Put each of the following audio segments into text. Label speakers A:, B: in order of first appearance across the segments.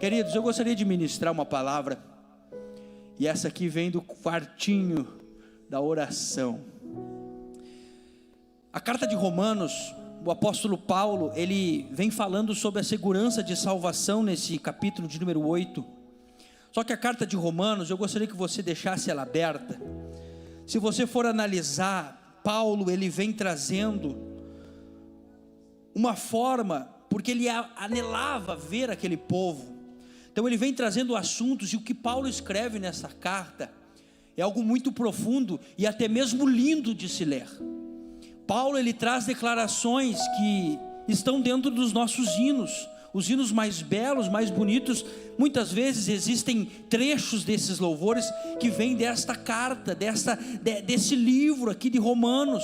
A: Queridos, eu gostaria de ministrar uma palavra, e essa aqui vem do quartinho da oração. A carta de Romanos, o apóstolo Paulo, ele vem falando sobre a segurança de salvação nesse capítulo de número 8. Só que a carta de Romanos, eu gostaria que você deixasse ela aberta. Se você for analisar, Paulo, ele vem trazendo uma forma, porque ele anelava ver aquele povo. Então ele vem trazendo assuntos, e o que Paulo escreve nessa carta é algo muito profundo e até mesmo lindo de se ler. Paulo, ele traz declarações que estão dentro dos nossos hinos, os hinos mais belos, mais bonitos. Muitas vezes existem trechos desses louvores que vêm desta carta, desse livro aqui de Romanos.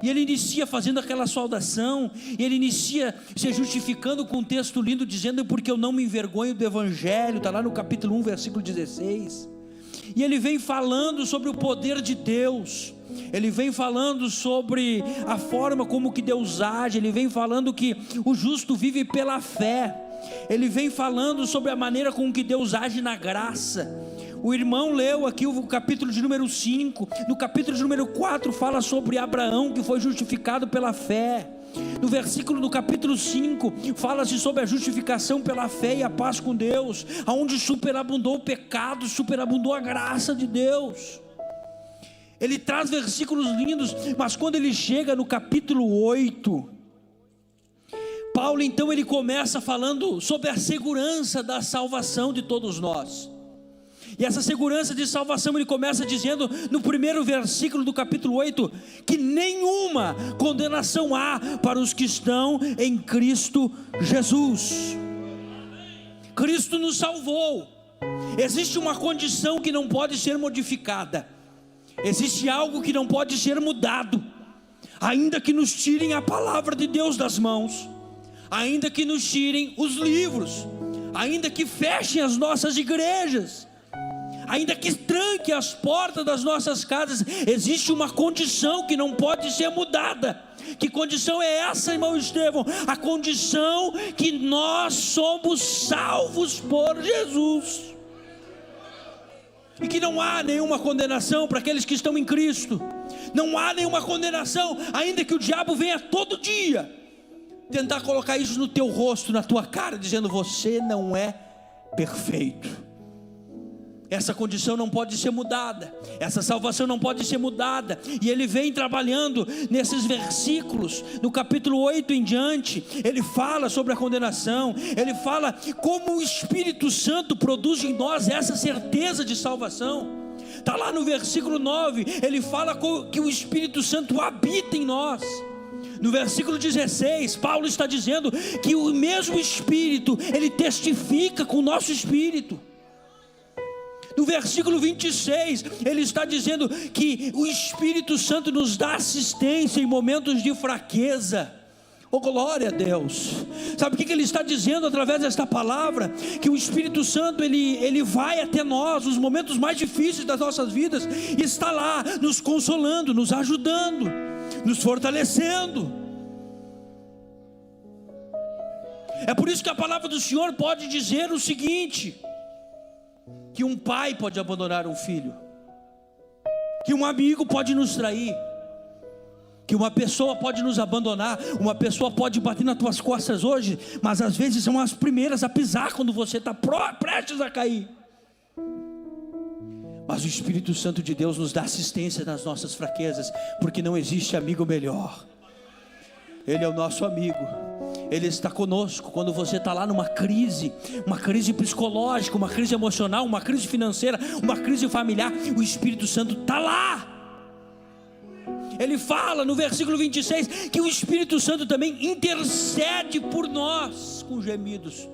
A: E ele inicia fazendo aquela saudação, e ele inicia se justificando com um texto lindo, dizendo: porque eu não me envergonho do Evangelho. Está lá no capítulo 1, versículo 16. E ele vem falando sobre o poder de Deus, ele vem falando sobre a forma como que Deus age, ele vem falando que o justo vive pela fé, ele vem falando sobre a maneira com que Deus age na graça. O irmão leu aqui o capítulo de número 5, no capítulo de número 4 fala sobre Abraão, que foi justificado pela fé. No capítulo 5, fala-se sobre a justificação pela fé e a paz com Deus, aonde superabundou o pecado, superabundou a graça de Deus. Ele traz versículos lindos, mas quando ele chega no capítulo 8, Paulo então ele começa falando sobre a segurança da salvação de todos nós. E essa segurança de salvação ele começa dizendo no primeiro versículo do capítulo 8, que nenhuma condenação há para os que estão em Cristo Jesus. Cristo nos salvou. Existe uma condição que não pode ser modificada, existe algo que não pode ser mudado, ainda que nos tirem a palavra de Deus das mãos, ainda que nos tirem os livros, ainda que fechem as nossas igrejas, ainda que tranque as portas das nossas casas, existe uma condição que não pode ser mudada. Que condição é essa, irmão Estevão? A condição que nós somos salvos por Jesus, e que não há nenhuma condenação para aqueles que estão em Cristo. Não há nenhuma condenação, ainda que o diabo venha todo dia tentar colocar isso no teu rosto, na tua cara, dizendo: você não é perfeito. Essa condição não pode ser mudada, essa salvação não pode ser mudada. E ele vem trabalhando nesses versículos, no capítulo 8 em diante, ele fala sobre a condenação, ele fala como o Espírito Santo produz em nós essa certeza de salvação. Está lá no versículo 9, ele fala que o Espírito Santo habita em nós. No versículo 16, Paulo está dizendo que o mesmo Espírito, ele testifica com o nosso espírito. No versículo 26, ele está dizendo que o Espírito Santo nos dá assistência em momentos de fraqueza. Oh, glória a Deus. Sabe o que ele está dizendo através desta palavra? Que o Espírito Santo ele vai até nós nos momentos mais difíceis das nossas vidas, e está lá nos consolando, nos ajudando, nos fortalecendo. É por isso que a palavra do Senhor pode dizer o seguinte: que um pai pode abandonar um filho, que um amigo pode nos trair, que uma pessoa pode nos abandonar, uma pessoa pode bater nas tuas costas hoje, mas às vezes são as primeiras a pisar quando você está prestes a cair. Mas o Espírito Santo de Deus nos dá assistência nas nossas fraquezas, porque não existe amigo melhor. Ele é o nosso amigo, Ele está conosco quando você está lá numa crise psicológica, uma crise emocional, uma crise financeira, uma crise familiar. O Espírito Santo está lá. Ele fala no versículo 26 que o Espírito Santo também intercede por nós com gemidos.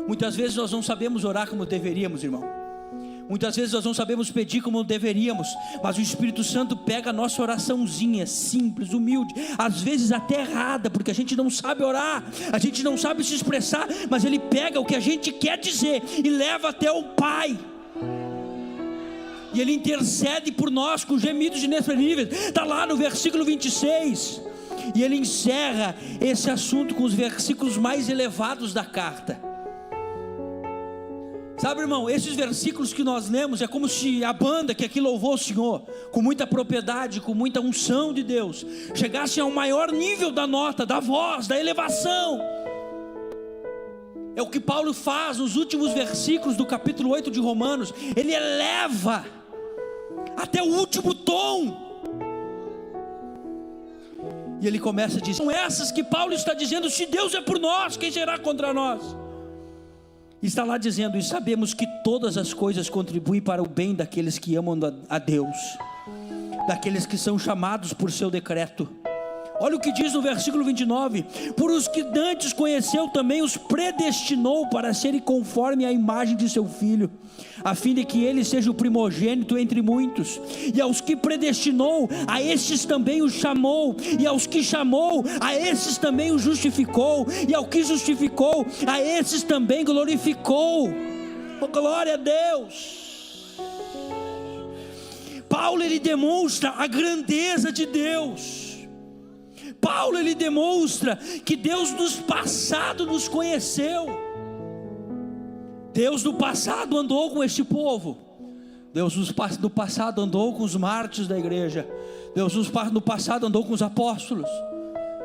A: Muitas vezes nós não sabemos orar como deveríamos, irmão. Muitas vezes nós não sabemos pedir como deveríamos, mas o Espírito Santo pega a nossa oraçãozinha simples, humilde, às vezes até errada, porque a gente não sabe orar, a gente não sabe se expressar, mas Ele pega o que a gente quer dizer e leva até o Pai, e Ele intercede por nós com gemidos inexprimíveis. Está lá no versículo 26, e ele encerra esse assunto com os versículos mais elevados da carta. Sabe, irmão, esses versículos que nós lemos é como se a banda que aqui louvou o Senhor, com muita propriedade, com muita unção de Deus, chegasse ao maior nível da nota, da voz, da elevação. É o que Paulo faz nos últimos versículos do capítulo 8 de Romanos. Ele eleva até o último tom. E ele começa a dizer: são essas que Paulo está dizendo: se Deus é por nós, quem será contra nós? Está lá dizendo: e sabemos que todas as coisas contribuem para o bem daqueles que amam a Deus, daqueles que são chamados por seu decreto. Olha o que diz no versículo 29: por os que antes conheceu também os predestinou para serem conforme a imagem de seu Filho, a fim de que ele seja o primogênito entre muitos. E aos que predestinou, a estes também os chamou, e aos que chamou, a esses também os justificou, e ao que justificou, a esses também glorificou. Oh, glória a Deus! Paulo, ele demonstra a grandeza de Deus. Paulo, ele demonstra que Deus no passado nos conheceu. Deus no passado andou com este povo. Deus no passado andou com os mártires da igreja. Deus no passado andou com os apóstolos.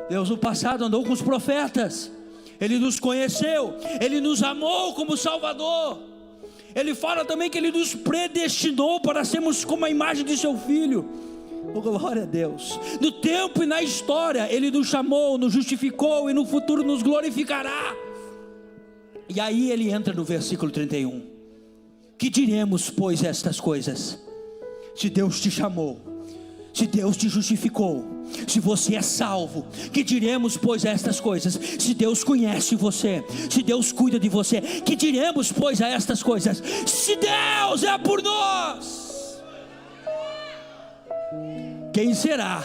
A: Deus no passado andou com os profetas. Ele nos conheceu, Ele nos amou como Salvador. Ele fala também que Ele nos predestinou para sermos como a imagem de seu Filho. Oh, glória a Deus. No tempo e na história Ele nos chamou, nos justificou, e no futuro nos glorificará. E aí ele entra no versículo 31: que diremos, pois, estas coisas? Se Deus te chamou, se Deus te justificou, se você é salvo, que diremos, pois, estas coisas? Se Deus conhece você, se Deus cuida de você, que diremos, pois, a estas coisas? Se Deus é por nós, quem será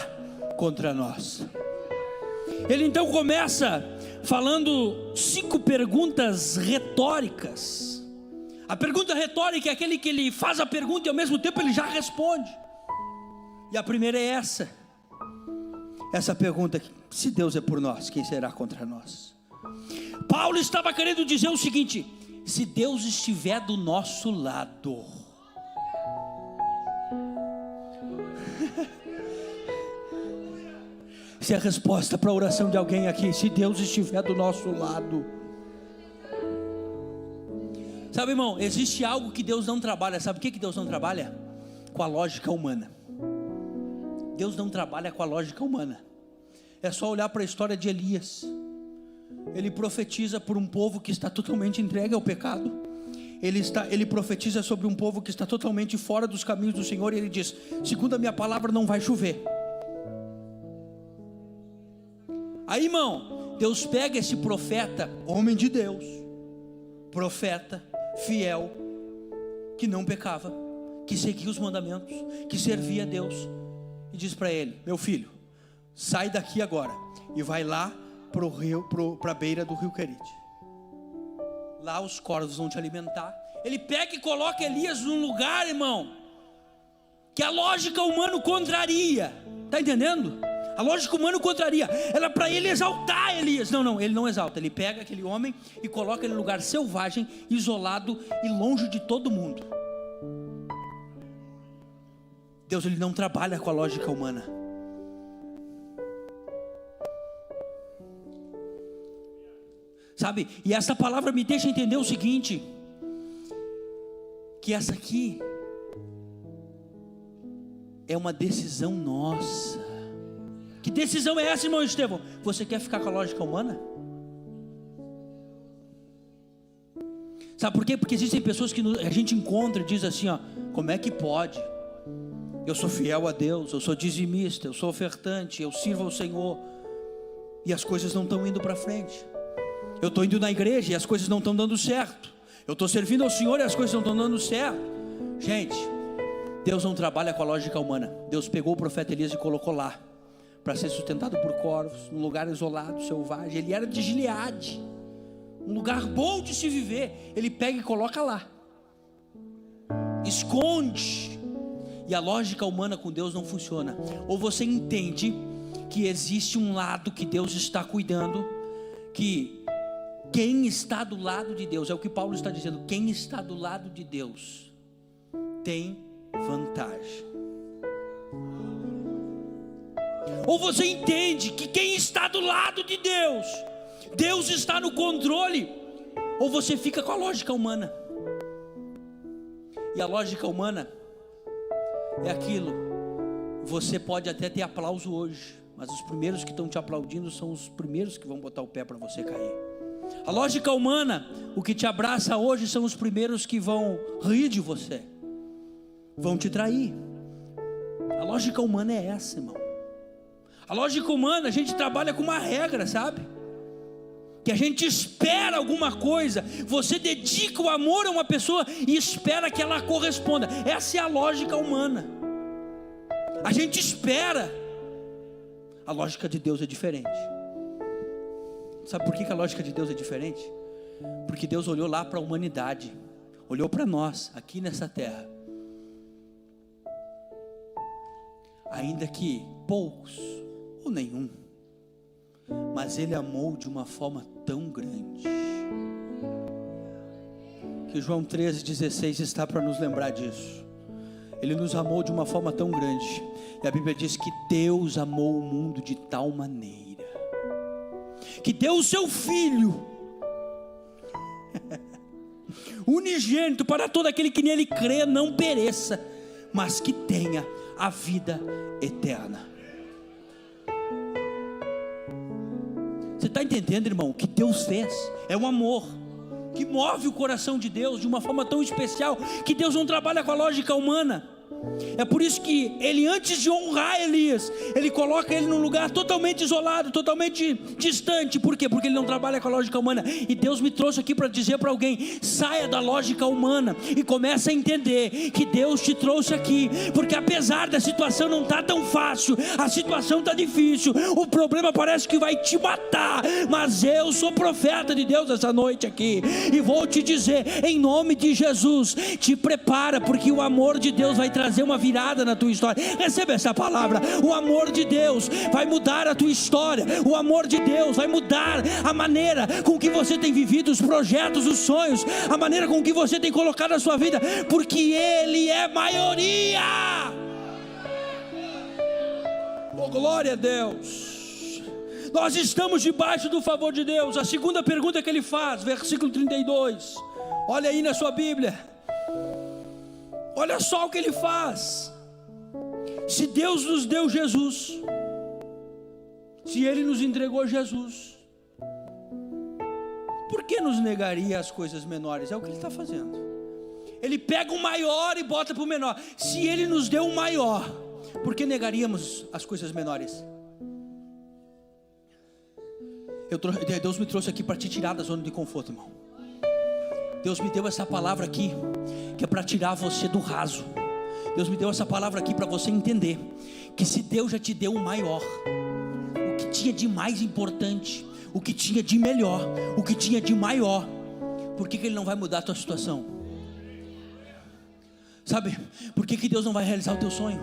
A: contra nós? Ele então começa falando 5 perguntas retóricas. A pergunta retórica é aquele que ele faz a pergunta e ao mesmo tempo ele já responde. E a primeira é essa pergunta: se Deus é por nós, quem será contra nós? Paulo estava querendo dizer o seguinte: se Deus estiver do nosso lado, se a resposta para a oração de alguém aqui: se Deus estiver do nosso lado. Sabe, irmão, existe algo que Deus não trabalha. Sabe o que Deus não trabalha? Com a lógica humana. Deus não trabalha com a lógica humana. É só olhar para a história de Elias. Ele profetiza por um povo que está totalmente entregue ao pecado. Ele profetiza sobre um povo que está totalmente fora dos caminhos do Senhor. E ele diz: segundo a minha palavra não vai chover. Aí, irmão, Deus pega esse profeta, homem de Deus, profeta, fiel, que não pecava, que seguia os mandamentos, que servia a Deus, e diz para ele: meu filho, sai daqui agora e vai lá para a beira do rio Querite. Lá os corvos vão te alimentar. Ele pega e coloca Elias num lugar, irmão, que a lógica humana contraria. Está entendendo? A lógica humana contraria. Era para ele exaltar Elias. Não, ele não exalta. Ele pega aquele homem e coloca ele num lugar selvagem, isolado e longe de todo mundo. Deus, ele não trabalha com a lógica humana. Sabe? E essa palavra me deixa entender o seguinte: que essa aqui é uma decisão nossa. Que decisão é essa, irmão Estevão? Você quer ficar com a lógica humana? Sabe por quê? Porque existem pessoas que a gente encontra e diz assim, ó: como é que pode? Eu sou fiel a Deus, eu sou dizimista, eu sou ofertante, eu sirvo ao Senhor, e as coisas não estão indo para frente. Eu estou indo na igreja e as coisas não estão dando certo. Eu estou servindo ao Senhor e as coisas não estão dando certo. Gente, Deus não trabalha com a lógica humana. Deus pegou o profeta Elias e colocou lá para ser sustentado por corvos, num lugar isolado, selvagem. Ele era de Gileade, um lugar bom de se viver. Ele pega e coloca lá, esconde. E a lógica humana com Deus não funciona. Ou você entende que existe um lado que Deus está cuidando, que Quem está do lado de Deus, é o que Paulo está dizendo, quem está do lado de Deus tem vantagem. Ou você entende que quem está do lado de Deus, Deus está no controle, ou você fica com a lógica humana. E a lógica humana é aquilo: você pode até ter aplauso hoje, mas os primeiros que estão te aplaudindo são os primeiros que vão botar o pé para você cair. A lógica humana, o que te abraça hoje são os primeiros que vão rir de você, vão te trair. A lógica humana é essa, irmão. A lógica humana, a gente trabalha com uma regra, sabe? Que a gente espera alguma coisa. Você dedica o amor a uma pessoa e espera que ela corresponda. Essa é a lógica humana. A gente espera. A lógica de Deus é diferente. Sabe por que a lógica de Deus é diferente? Porque Deus olhou lá para a humanidade, olhou para nós, aqui nessa terra. Ainda que poucos, ou nenhum, mas Ele amou de uma forma tão grande, que João 13,16 está para nos lembrar disso. Ele nos amou de uma forma tão grande, e a Bíblia diz que Deus amou o mundo de tal maneira, que deu o seu Filho unigênito, para todo aquele que nele crê não pereça, mas que tenha a vida eterna. Você está entendendo, irmão? O que Deus fez é um amor que move o coração de Deus de uma forma tão especial, que Deus não trabalha com a lógica humana. É por isso que ele, antes de honrar Elias, ele coloca ele num lugar totalmente isolado, totalmente distante. Por quê? Porque ele não trabalha com a lógica humana. E Deus me trouxe aqui para dizer para alguém: saia da lógica humana e comece a entender que Deus te trouxe aqui, porque apesar da situação não estar tão fácil, a situação está difícil, o problema parece que vai te matar, mas eu sou profeta de Deus essa noite aqui, e vou te dizer, em nome de Jesus, te prepara, porque o amor de Deus vai trazer uma virada na tua história. Receba essa palavra: o amor de Deus vai mudar a tua história, o amor de Deus vai mudar a maneira com que você tem vivido os projetos, os sonhos, a maneira com que você tem colocado a sua vida, porque Ele é maioria. Oh, glória a Deus. Nós estamos debaixo do favor de Deus. A segunda pergunta que ele faz, versículo 32, olha aí na sua Bíblia. Olha só o que ele faz. Se Deus nos deu Jesus, se Ele nos entregou Jesus, por que nos negaria as coisas menores? É o que Ele está fazendo. Ele pega o maior e bota para o menor. Se Ele nos deu o maior, por que negaríamos as coisas menores? Deus me trouxe aqui para te tirar da zona de conforto, irmão. Deus me deu essa palavra aqui, que é para tirar você do raso. Deus me deu essa palavra aqui para você entender que se Deus já te deu o maior, o que tinha de mais importante, o que tinha de melhor, o que tinha de maior, por que Ele não vai mudar a tua situação? Sabe, por que Deus não vai realizar o teu sonho?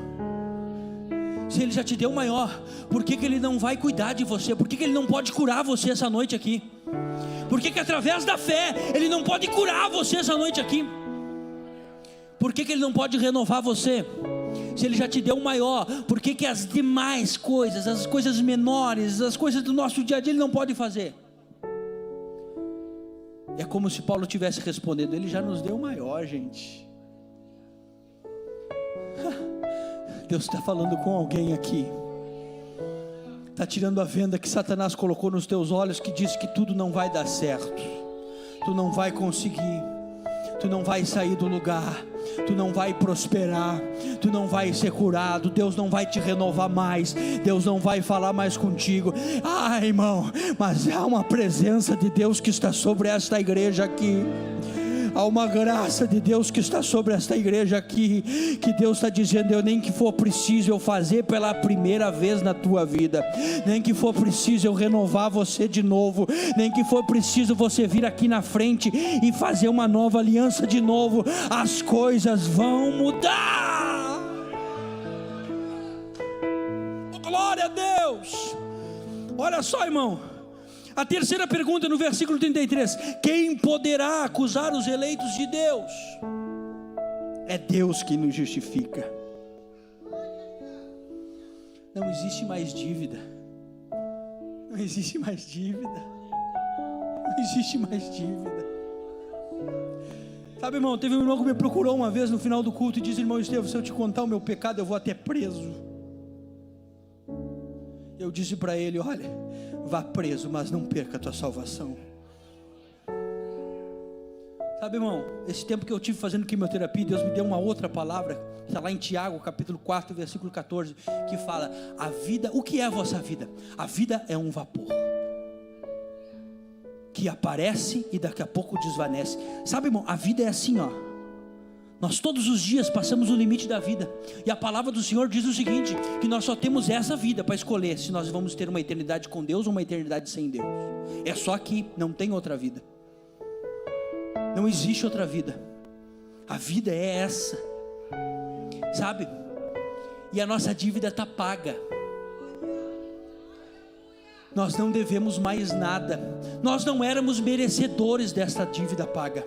A: Se Ele já te deu o maior, por que Ele não vai cuidar de você? Por que Ele não pode curar você essa noite aqui? Por que através da fé Ele não pode curar você essa noite aqui? Por que Ele não pode renovar você? Se Ele já te deu o maior, por que as demais coisas, as coisas menores, as coisas do nosso dia a dia Ele não pode fazer? É como se Paulo tivesse respondendo: Ele já nos deu o maior, gente. Deus está falando com alguém aqui, está tirando a venda que Satanás colocou nos teus olhos, que diz que tudo não vai dar certo, tu não vai conseguir, tu não vai sair do lugar, tu não vai prosperar, tu não vai ser curado, Deus não vai te renovar mais, Deus não vai falar mais contigo. Ah, irmão, mas há uma presença de Deus que está sobre esta igreja aqui. Há uma graça de Deus que está sobre esta igreja aqui, que Deus está dizendo: eu nem que for preciso eu fazer pela primeira vez na tua vida, nem que for preciso eu renovar você de novo, nem que for preciso você vir aqui na frente e fazer uma nova aliança de novo, as coisas vão mudar. Oh, glória a Deus. Olha só, irmão, A terceira pergunta no versículo 33: quem poderá acusar os eleitos de Deus? É Deus quem nos justifica. Não existe mais dívida. Não existe mais dívida. Não existe mais dívida. Sabe, irmão, teve um irmão que me procurou uma vez no final do culto e disse: irmão Estevam, se eu te contar o meu pecado, eu vou até preso. Eu disse para ele: olha, vá preso, mas não perca a tua salvação. Sabe, irmão, esse tempo que eu tive fazendo quimioterapia, Deus me deu uma outra palavra, está lá em Tiago, capítulo 4, versículo 14, que fala: a vida, o que é a vossa vida? A vida é um vapor que aparece e daqui a pouco desvanece. Sabe, irmão, a vida é assim, ó. Nós todos os dias passamos o limite da vida, e a palavra do Senhor diz o seguinte: que nós só temos essa vida para escolher se nós vamos ter uma eternidade com Deus ou uma eternidade sem Deus. É só aqui, não tem outra vida. Não existe outra vida. A vida é essa, sabe? E a nossa dívida está paga. Nós não devemos mais nada. Nós não éramos merecedores dessa dívida paga.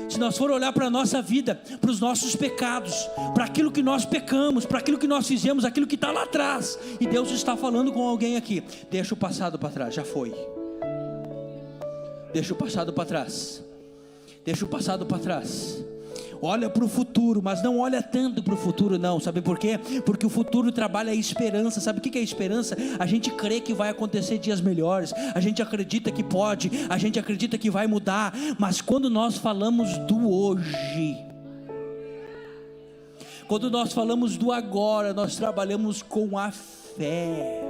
A: Se nós for olhar para a nossa vida, para os nossos pecados, para aquilo que nós pecamos, para aquilo que nós fizemos, aquilo que está lá atrás, e Deus está falando com alguém aqui: deixa o passado para trás, já foi. Deixa o passado para trás. Deixa o passado para trás. Olha para o futuro, mas não olha tanto para o futuro não. Sabe por quê? Porque o futuro trabalha a esperança. Sabe o que é esperança? A gente crê que vai acontecer dias melhores, a gente acredita que pode, a gente acredita que vai mudar. Mas quando nós falamos do hoje, quando nós falamos do agora, nós trabalhamos com a fé.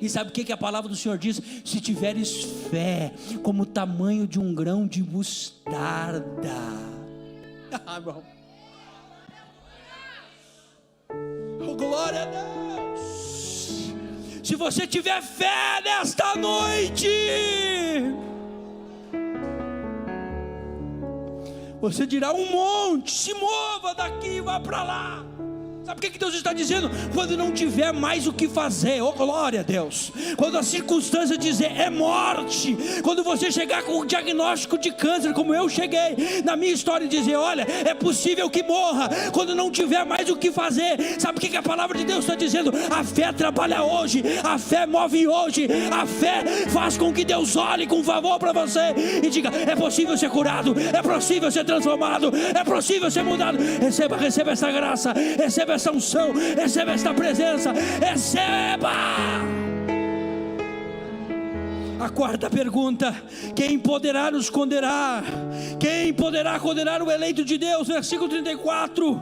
A: E sabe o que a palavra do Senhor diz? Se tiveres fé como o tamanho de um grão de mostarda. Oh, glória a Deus. Se você tiver fé nesta noite, você dirá um monte: se mova daqui, vá para lá. Sabe o que Deus está dizendo? Quando não tiver mais o que fazer, oh glória a Deus, quando a circunstância dizer é morte, quando você chegar com um diagnóstico de câncer, como eu cheguei na minha história, e dizer: olha, é possível que morra, quando não tiver mais o que fazer, sabe o que a palavra de Deus está dizendo? A fé trabalha hoje, a fé move hoje, a fé faz com que Deus olhe com favor para você e diga: é possível ser curado, é possível ser transformado, é possível ser mudado. Receba essa graça, receba essa unção, receba esta presença, receba. A quarta pergunta: quem poderá nos condenar? Quem poderá condenar o eleito de Deus? Versículo 34.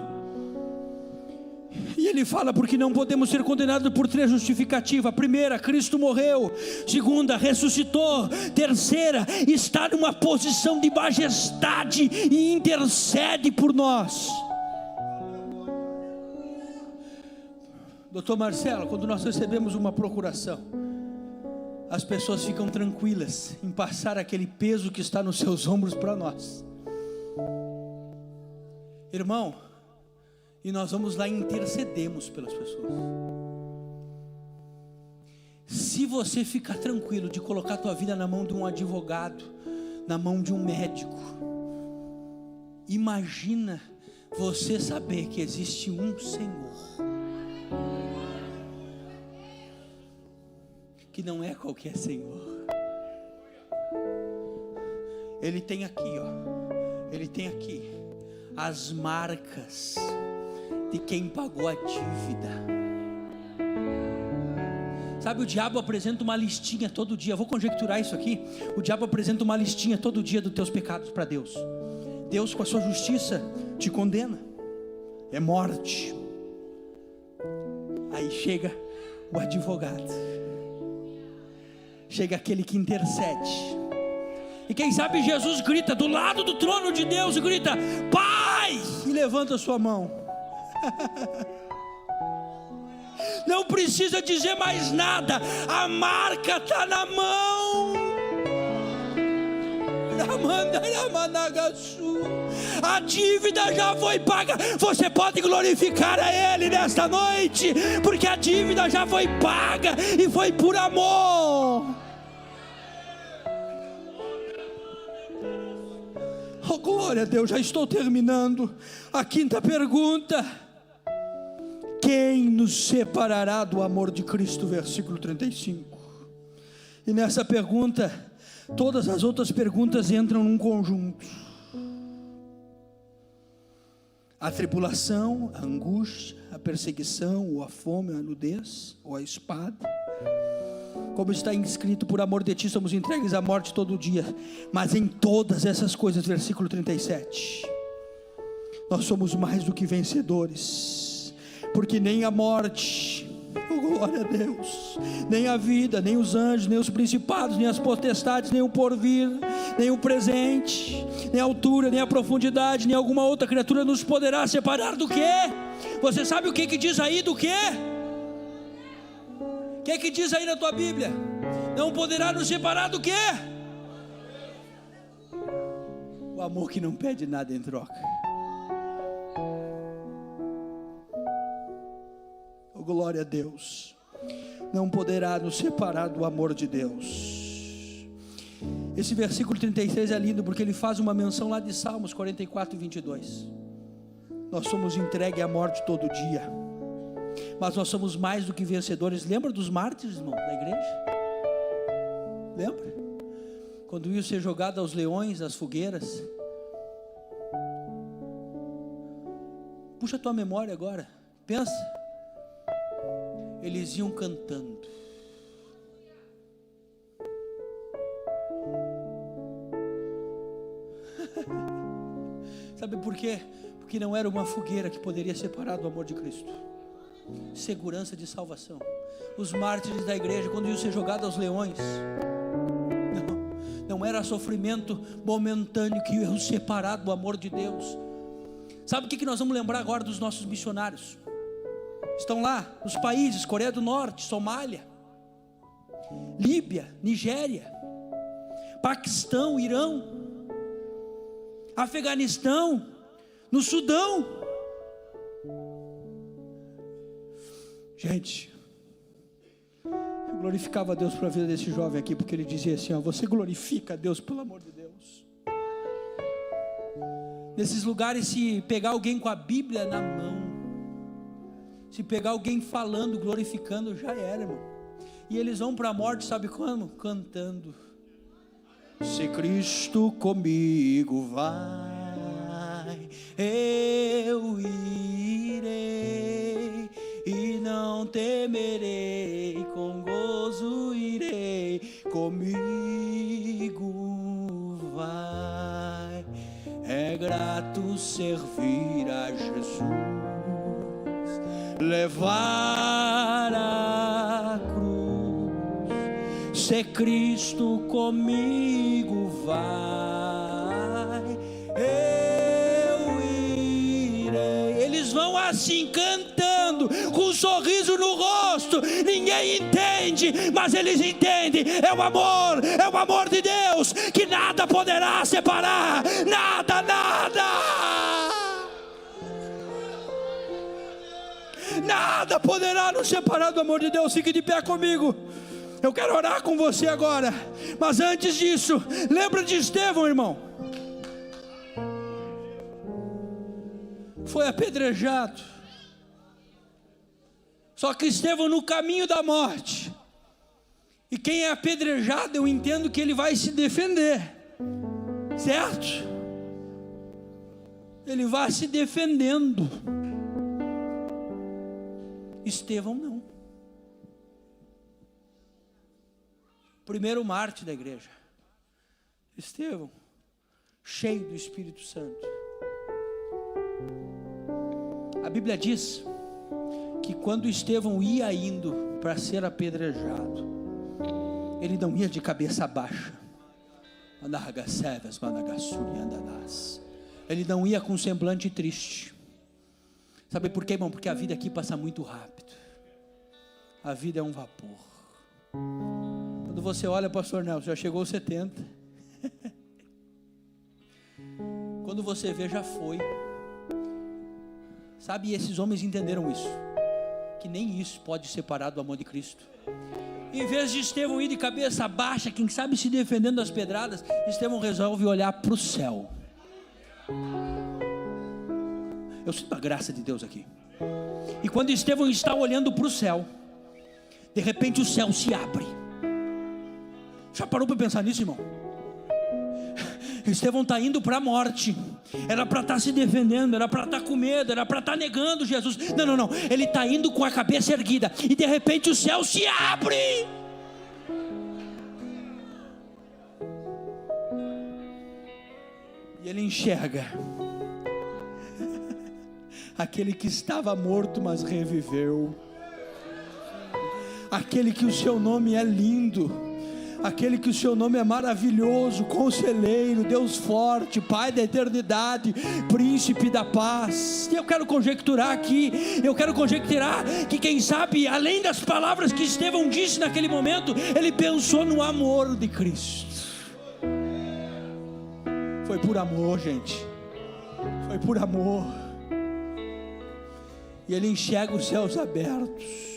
A: E ele fala: porque não podemos ser condenados por três justificativas. Primeira, Cristo morreu. Segunda, ressuscitou. Terceira, está numa posição de majestade e intercede por nós. Doutor Marcelo, quando nós recebemos uma procuração, as pessoas ficam tranquilas em passar aquele peso que está nos seus ombros para nós. Irmão, e nós vamos lá e intercedemos pelas pessoas. Se você ficar tranquilo de colocar a tua vida na mão de um advogado, na mão de um médico, imagina você saber que existe um Senhor, que não é qualquer Senhor. Ele tem aqui, ó, ele tem aqui as marcas de quem pagou a dívida. Sabe, o diabo apresenta uma listinha todo dia. Vou conjecturar isso aqui. O diabo apresenta uma listinha todo dia dos teus pecados para Deus. Deus, com a sua justiça, te condena. É morte. Aí chega o advogado, chega aquele que intercede. E quem sabe Jesus grita do lado do trono de Deus, e grita: Pai! E levanta a sua mão. Não precisa dizer mais nada, a marca está na mão. A dívida já foi paga. Você pode glorificar a Ele nesta noite, porque a dívida já foi paga e foi por amor. Oh, glória a Deus, já estou terminando. A quinta pergunta: quem nos separará do amor de Cristo? Versículo 35. E nessa pergunta, todas as outras perguntas entram num conjunto: a tribulação, a angústia, a perseguição, ou a fome, a nudez, ou a espada. Como está escrito: por amor de ti somos entregues à morte todo dia. Mas em todas essas coisas, versículo 37, nós somos mais do que vencedores, porque nem a morte, oh glória a Deus, nem a vida, nem os anjos, nem os principados, nem as potestades, nem o porvir, nem o presente, nem a altura, nem a profundidade, nem alguma outra criatura nos poderá separar do quê? Você sabe o que diz aí do quê? O que diz aí na tua Bíblia? Não poderá nos separar do quê? O amor que não pede nada em troca. Oh, glória a Deus. Não poderá nos separar do amor de Deus. Esse versículo 36 é lindo, porque ele faz uma menção lá de Salmos 44 e 22. Nós somos entregues à morte todo dia, mas nós somos mais do que vencedores. Lembra dos mártires, irmão, da igreja? Lembra? Quando iam ser jogados aos leões, às fogueiras. Puxa a tua memória agora, pensa. Eles iam cantando. Sabe por quê? Porque não era uma fogueira que poderia separar do amor de Cristo. Segurança de salvação. Os mártires da igreja, quando iam ser jogados aos leões, não era sofrimento momentâneo que ia os separar do amor de Deus. Sabe o que nós vamos lembrar agora dos nossos missionários? Estão lá nos países: Coreia do Norte, Somália, Líbia, Nigéria, Paquistão, Irão, Afeganistão, no Sudão. Gente, eu glorificava a Deus pela vida desse jovem aqui, porque ele dizia assim: ó, você glorifica a Deus, pelo amor de Deus. Nesses lugares, se pegar alguém com a Bíblia na mão, se pegar alguém falando, glorificando, já era, irmão. E eles vão para a morte, sabe como? Cantando: se Cristo comigo vai, eu irei, e não temerei, com gozo irei, comigo vai. É grato servir a Jesus, levar a cruz. Se Cristo comigo vai, eu irei. Eles vão assim cantando, com um sorriso no rosto. Ninguém entende, mas eles entendem. É o amor de Deus, que nada poderá separar. Nada, nada. Nada poderá nos separar do amor de Deus. Fique de pé comigo. Eu quero orar com você agora. Mas antes disso, lembra de Estevão, irmão. Foi apedrejado. Só que Estevão no caminho da morte. E quem é apedrejado, eu entendo que ele vai se defender. Certo? Ele vai se defendendo. Estevão não. Primeiro mártir da igreja. Estevão, cheio do Espírito Santo. A Bíblia diz que quando Estevão ia indo para ser apedrejado, ele não ia de cabeça baixa. Ele não ia com um semblante triste. Sabe por quê, irmão? Porque a vida aqui passa muito rápido. A vida é um vapor. Quando você olha, pastor Nelson, já chegou aos 70. Quando você vê, já foi. Sabe, e esses homens entenderam isso, que nem isso pode separar do amor de Cristo. Em vez de Estevão ir de cabeça baixa, quem sabe se defendendo das pedradas, Estevão resolve olhar para o céu. Eu sinto a graça de Deus aqui. E quando Estevão está olhando para o céu, de repente o céu se abre. Já parou para pensar nisso, irmão? Estevão está indo para a morte. Era para estar se defendendo, era para estar com medo, era para estar negando Jesus. Não, ele está indo com a cabeça erguida. E de repente o céu se abre. E ele enxerga aquele que estava morto, mas reviveu. Aquele que o seu nome é lindo. Aquele que o seu nome é maravilhoso, Conselheiro, Deus forte, Pai da eternidade, Príncipe da paz. E eu quero conjecturar aqui, que quem sabe, além das palavras que Estevão disse naquele momento, ele pensou no amor de Cristo. Foi por amor, gente, foi por amor. E ele enxerga os céus abertos.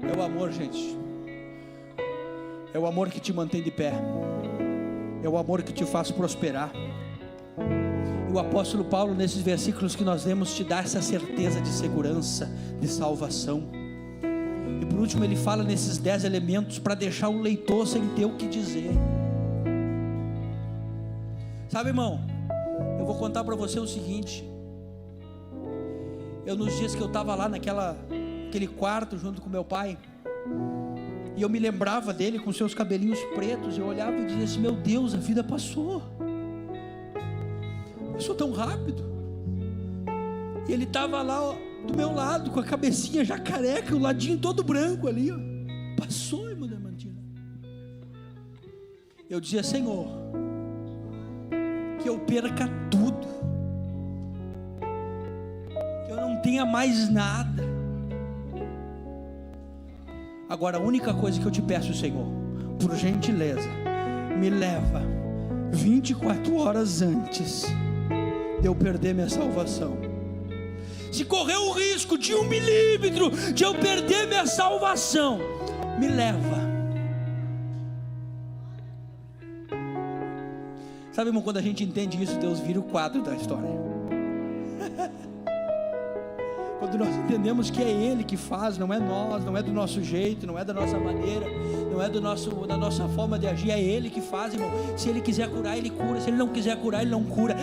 A: É o amor, gente. É o amor que te mantém de pé. É o amor que te faz prosperar. E o apóstolo Paulo, nesses versículos que nós lemos, te dá essa certeza de segurança, de salvação. E por último ele fala nesses 10 elementos para deixar o leitor sem ter o que dizer. Sabe, irmão, eu vou contar para você o seguinte. Nos dias que eu estava lá naquele quarto junto com meu pai, e eu me lembrava dele com seus cabelinhos pretos, eu olhava e dizia assim: meu Deus, a vida passou tão rápido. E ele estava lá, ó, do meu lado, com a cabecinha já careca, o ladinho todo branco ali, ó. Passou, irmã Diamantina. Eu dizia: Senhor, que eu perca tudo, que eu não tenha mais nada. Agora a única coisa que eu te peço, Senhor, por gentileza, me leva 24 horas antes de eu perder minha salvação. Se correr o risco de 1 milímetro de eu perder minha salvação, me leva. Sabe, irmão, quando a gente entende isso, Deus vira o quadro da história. Quando nós entendemos que é Ele que faz, não é nós, não é do nosso jeito, não é da nossa maneira, não é da nossa forma de agir, é Ele que faz, irmão. Se Ele quiser curar, Ele cura. Se Ele não quiser curar, Ele não cura.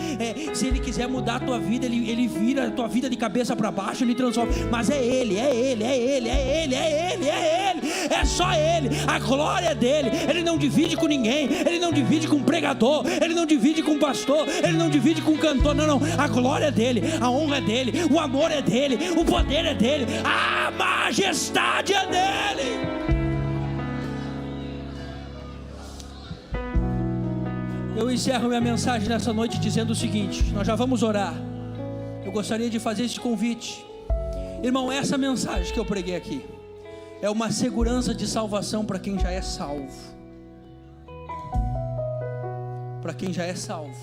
A: Se Ele quiser mudar a tua vida, Ele vira a tua vida de cabeça para baixo, Ele transforma. Mas é Ele, é Ele, é Ele, é Ele, é Ele, é Ele. É só Ele, a glória é dele. Ele não divide com ninguém, Ele não divide com pregador, Ele não divide com pastor, Ele não divide com cantor. Não, a glória é dele, a honra é dele, o amor é dele, o poder é dele, a majestade é dele. Eu encerro minha mensagem nessa noite dizendo o seguinte: nós já vamos orar. Eu gostaria de fazer esse convite. Irmão, essa mensagem que eu preguei aqui é uma segurança de salvação para quem já é salvo. Para quem já é salvo.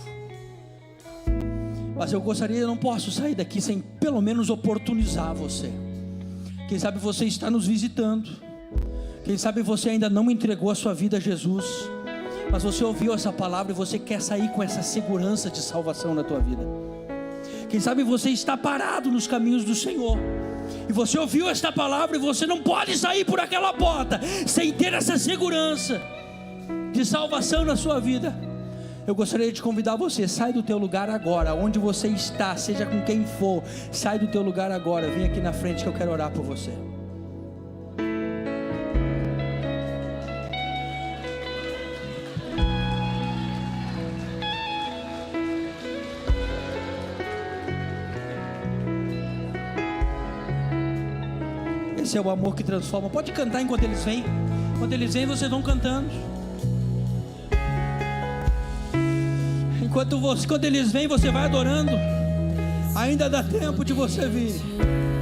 A: Mas eu não posso sair daqui sem pelo menos oportunizar você. Quem sabe você está nos visitando. Quem sabe você ainda não entregou a sua vida a Jesus. Mas você ouviu essa palavra e você quer sair com essa segurança de salvação na tua vida. Quem sabe você está parado nos caminhos do Senhor. E você ouviu esta palavra e você não pode sair por aquela porta sem ter essa segurança de salvação na sua vida. Eu gostaria de convidar você: sai do teu lugar agora, onde você está, seja com quem for, sai do teu lugar agora, vem aqui na frente que eu quero orar por você. Esse é o amor que transforma. Pode cantar enquanto eles vêm. Quando eles vêm, vocês vão cantando. Quando eles vêm, você vai adorando. Ainda dá tempo de você vir.